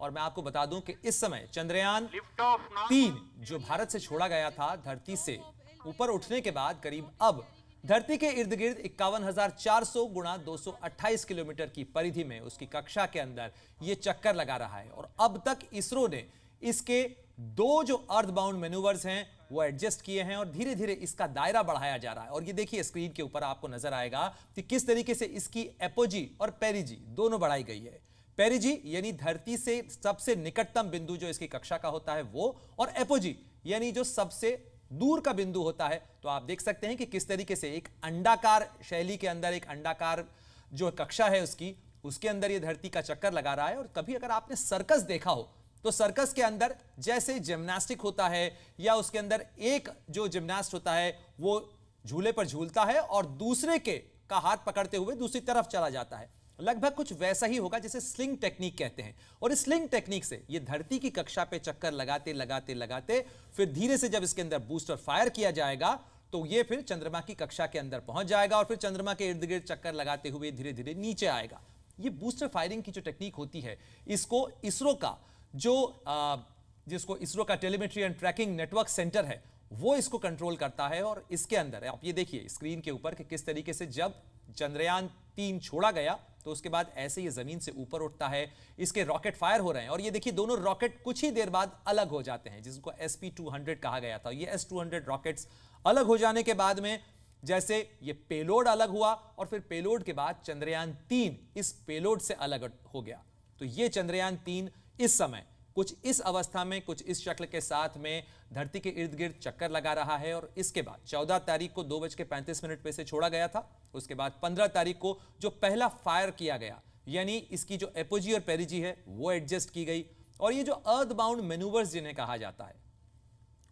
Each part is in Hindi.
और मैं आपको बता दूं कि इस समय चंद्रयान 3 जो भारत से छोड़ा गया था, धरती से ऊपर उठने के बाद करीब अब धरती के इर्द गिर्द 51,400 गुणा 228 किलोमीटर की परिधि में उसकी कक्षा के अंदर यह चक्कर लगा रहा है। और अब तक इसरो ने इसके दो जो अर्थ बाउंड मैन्यूवर्स हैं वो एडजस्ट किए हैं और धीरे धीरे इसका दायरा बढ़ाया जा रहा है। और ये देखिए स्क्रीन के ऊपर आपको नजर आएगा कि किस तरीके से इसकी एपोजी और पेरिजी दोनों बढ़ाई गई है। पेरिजी यानी धरती से सबसे निकटतम बिंदु जो इसकी कक्षा का होता है वो, और एपोजी यानी जो सबसे दूर का बिंदु होता है। तो आप देख सकते हैं कि किस तरीके से एक अंडाकार शैली के अंदर, एक अंडाकार जो कक्षा है उसके अंदर ये धरती का चक्कर लगा रहा है। और कभी अगर आपने सर्कस देखा हो तो सर्कस के अंदर जैसे जिम्नास्टिक होता है या उसके अंदर एक जो जिम्नास्ट होता है वो झूले पर झूलता है और दूसरे का हाथ पकड़ते हुए दूसरी तरफ चला जाता है, लगभग कुछ वैसा ही होगा जिसे स्लिंग टेक्निक कहते हैं। और इस स्लिंग टेक्निक से ये धरती की कक्षा पे चक्कर लगाते लगाते लगाते फिर धीरे से जब इसके अंदर बूस्टर फायर किया जाएगा तो ये फिर चंद्रमा की कक्षा के अंदर पहुंच जाएगा और फिर चंद्रमा के इर्द गिर्द चक्कर लगाते हुए धीरे धीरे नीचे आएगा। ये बूस्टर फायरिंग की जो टेक्निक होती है इसको इसरो का जिसको इसरो का telemetry and tracking network centre है वो इसको कंट्रोल करता है। और इसके अंदर आप ये देखिए स्क्रीन के ऊपर कि किस तरीके से जब चंद्रयान 3 छोड़ा गया तो उसके बाद ऐसे ये जमीन से ऊपर उठता है, इसके रॉकेट फायर हो रहे हैं और ये देखिए दोनों रॉकेट कुछ ही देर बाद अलग हो जाते हैं, जिसको SP-200 कहा गया था। ये S-200 रॉकेट्स अलग हो जाने के बाद में जैसे ये पेलोड अलग हुआ और फिर पेलोड के बाद चंद्रयान 3 इस पेलोड से अलग हो गया। तो ये चंद्रयान 3 इस समय कुछ इस अवस्था में, कुछ इस शक्ल के साथ में धरती के इर्द गिर्द चक्कर लगा रहा है। और इसके बाद 14 तारीख को 2:35 पे से छोड़ा गया था। उसके बाद 15 तारीख को जो पहला फायर किया गया यानी इसकी जो एपोजी और पेरिजी है वो एडजस्ट की गई। और ये जो अर्थ बाउंड मैन्यूवर्स जिन्हें कहा जाता है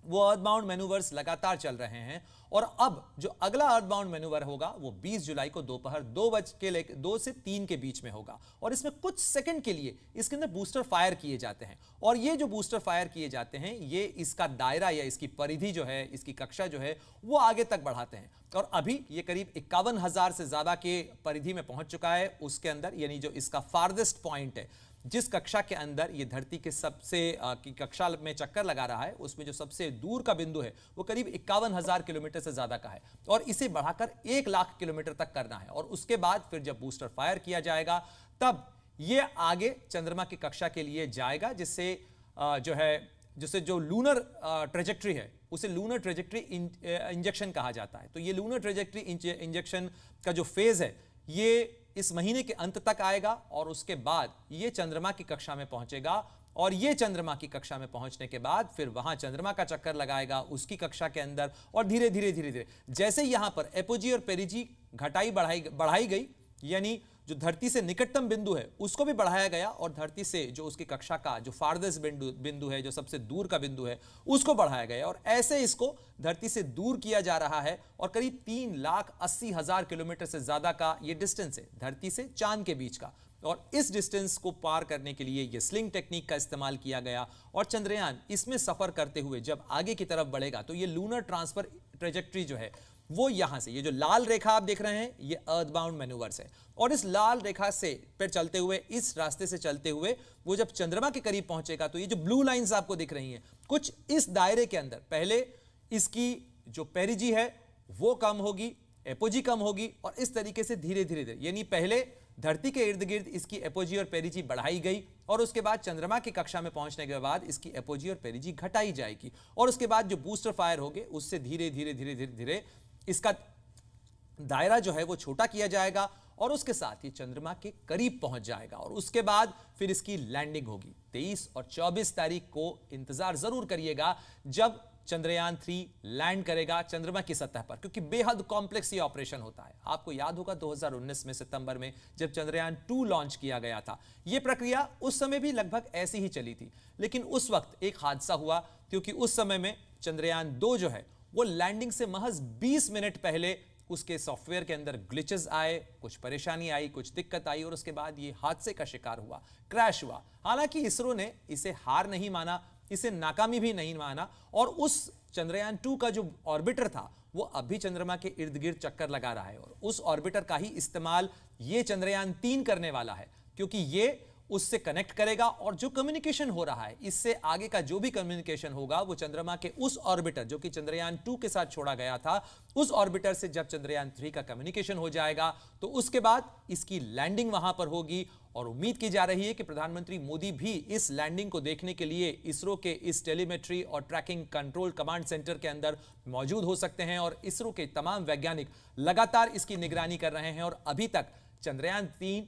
वो अर्थ बाउंड मैन्यूवर्स लगातार चल रहे हैं। और अब जो अगला अर्थ बाउंड मैन्यूवर होगा वो 20 जुलाई को दोपहर 2 से 3 के बीच में होगा। और इसमें कुछ सेकंड के लिए इसके अंदर बूस्टर फायर किए जाते हैं और ये जो बूस्टर फायर किए जाते हैं ये इसका दायरा या इसकी परिधि जो है, इसकी कक्षा जो है वो आगे तक बढ़ाते हैं। और अभी ये करीब 51,000 से ज्यादा के परिधि में पहुंच चुका है उसके अंदर, यानी जो इसका फारदेस्ट पॉइंट है, जिस कक्षा के अंदर ये धरती के सबसे की कक्षा में चक्कर लगा रहा है उसमें जो सबसे दूर का बिंदु है वो करीब 51,000 किलोमीटर से ज्यादा का है और इसे बढ़ाकर 1 लाख किलोमीटर तक करना है। और उसके बाद फिर जब बूस्टर फायर किया जाएगा तब ये आगे चंद्रमा की कक्षा के लिए जाएगा, जिससे जो लूनर ट्रेजेक्ट्री है उसे लूनर ट्रेजेक्ट्री इंजेक्शन कहा जाता है। तो ये लूनर ट्रेजेक्ट्री इंजेक्शन का जो फेज है ये इस महीने के अंत तक आएगा और उसके बाद ये चंद्रमा की कक्षा में पहुंचेगा। और ये चंद्रमा की कक्षा में पहुंचने के बाद फिर वहां चंद्रमा का चक्कर लगाएगा उसकी कक्षा के अंदर और धीरे धीरे धीरे धीरे जैसे यहां पर एपोजी और पेरिजी बढ़ाई गई, यानी जो धरती से निकटतम बिंदु है उसको भी बढ़ाया गया और धरती से जो उसकी कक्षा का जो फारदेस्ट बिंदु है, जो सबसे दूर का बिंदु है, उसको बढ़ाया गया और ऐसे इसको धरती से दूर किया जा रहा है। और करीब 3,80,000 किलोमीटर से ज्यादा का ये डिस्टेंस है धरती से चांद के बीच का। और इस डिस्टेंस को पार करने के लिए ये स्लिंग टेक्निक का इस्तेमाल किया गया और चंद्रयान इसमें सफर करते हुए जब आगे की तरफ बढ़ेगा तो ये लूनर ट्रांसफर ट्रेजेक्ट्री जो है वो यहां से, ये जो लाल रेखा आप देख रहे हैं ये अर्थ बाउंड मैन्यूवर्स है और इस लाल रेखा से फिर चलते हुए, इस रास्ते से चलते हुए वो जब चंद्रमा के करीब पहुंचेगा तो ये जो ब्लू लाइंस आपको दिख रही हैं कुछ इस दायरे के अंदर पहले इसकी जो पेरिजी है वो कम होगी, एपोजी कम होगी और इस तरीके से धीरे धीरे धीरे, यानी पहले धरती के इर्द गिर्द इसकी एपोजी और पेरिजी बढ़ाई गई और उसके बाद चंद्रमा की कक्षा में पहुंचने के बाद इसकी एपोजी और पेरिजी घटाई जाएगी और उसके बाद जो बूस्टर फायर होंगे उससे धीरे धीरे धीरे धीरे धीरे इसका दायरा जो है वो छोटा किया जाएगा और उसके साथ ही चंद्रमा के करीब पहुंच जाएगा और उसके बाद फिर इसकी लैंडिंग होगी। 23 और 24 तारीख को इंतजार जरूर करिएगा जब चंद्रयान 3 लैंड करेगा चंद्रमा की सतह पर, क्योंकि बेहद कॉम्प्लेक्स ये ऑपरेशन होता है। आपको याद होगा 2019 में सितंबर में जब चंद्रयान 2 लॉन्च किया गया था, यह प्रक्रिया उस समय भी लगभग ऐसी ही चली थी, लेकिन उस वक्त एक हादसा हुआ क्योंकि उस समय में चंद्रयान 2 जो है वो लैंडिंग से महज 20 मिनट पहले उसके सॉफ्टवेयर के अंदर ग्लिचेस आए, कुछ परेशानी आई, कुछ दिक्कत आई और उसके बाद ये हादसे का शिकार हुआ, क्रैश हुआ। हालांकि इसरो ने इसे हार नहीं माना, इसे नाकामी भी नहीं माना और उस चंद्रयान 2 का जो ऑर्बिटर था वो अभी चंद्रमा के इर्द गिर्द चक्कर लगा रहा है और उस ऑर्बिटर का ही इस्तेमाल ये चंद्रयान 3 करने वाला है, क्योंकि ये उससे कनेक्ट करेगा और जो कम्युनिकेशन हो रहा है, इससे आगे का जो भी कम्युनिकेशन होगा वो चंद्रमा के उस ऑर्बिटर जो कि चंद्रयान 2 के साथ छोड़ा गया था, उस ऑर्बिटर से जब चंद्रयान 3 का कम्युनिकेशन हो जाएगा तो उसके बाद इसकी लैंडिंग वहां पर होगी। और उम्मीद की जा रही है कि प्रधानमंत्री मोदी भी इस लैंडिंग को देखने के लिए इसरो के इस टेलीमेट्री और ट्रैकिंग कंट्रोल कमांड सेंटर के अंदर मौजूद हो सकते हैं। और इसरो के तमाम वैज्ञानिक लगातार इसकी निगरानी कर रहे हैं और अभी तक चंद्रयान 3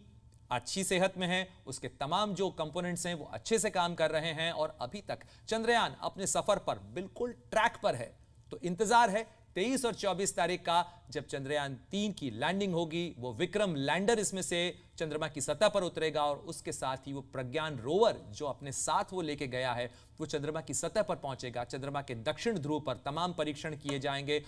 अच्छी सेहत में है, उसके तमाम जो कंपोनेंट्स हैं वो अच्छे से काम कर रहे हैं और अभी तक चंद्रयान अपने सफर पर बिल्कुल ट्रैक पर है। तो इंतजार है 23 और 24 तारीख का, जब चंद्रयान 3 की लैंडिंग होगी। वो विक्रम लैंडर इसमें से चंद्रमा की सतह पर उतरेगा और उसके साथ ही वो प्रज्ञान रोवर जो अपने साथ वो लेके गया है वो चंद्रमा की सतह पर पहुंचेगा। चंद्रमा के दक्षिण ध्रुव पर तमाम परीक्षण किए जाएंगे